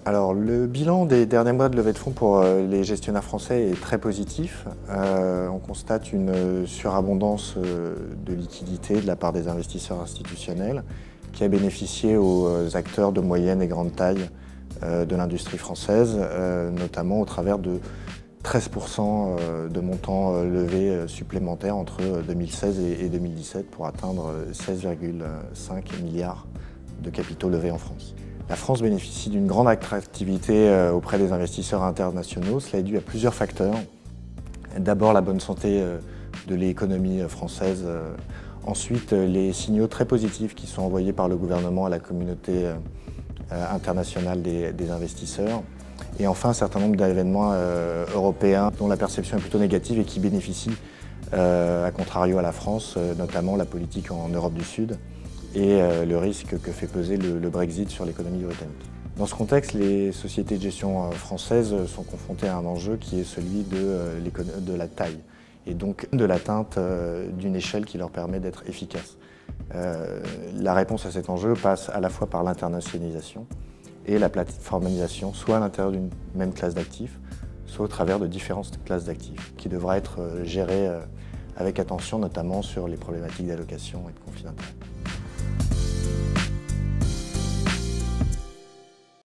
Alors, le bilan des derniers mois de levée de fonds pour les gestionnaires français est très positif. On constate une surabondance de liquidités de la part des investisseurs institutionnels qui a bénéficié aux acteurs de moyenne et grande taille de l'industrie française, notamment au travers de 13% de montants levés supplémentaires entre 2016 et 2017 pour atteindre 16,5 milliards de capitaux levés en France. La France bénéficie d'une grande attractivité auprès des investisseurs internationaux. Cela est dû à plusieurs facteurs. D'abord, la bonne santé de l'économie française. Ensuite, les signaux très positifs qui sont envoyés par le gouvernement à la communauté internationale des investisseurs. Et enfin, un certain nombre d'événements européens dont la perception est plutôt négative et qui bénéficient, à contrario à la France, notamment la politique en Europe du Sud et le risque que fait peser le Brexit sur l'économie britannique. Dans ce contexte, les sociétés de gestion françaises sont confrontées à un enjeu qui est celui de la taille et donc de l'atteinte d'une échelle qui leur permet d'être efficaces. La réponse à cet enjeu passe à la fois par l'internationalisation et la plateformisation, soit à l'intérieur d'une même classe d'actifs, soit au travers de différentes classes d'actifs, qui devra être gérées avec attention, notamment sur les problématiques d'allocation et de conflit d'intérêts.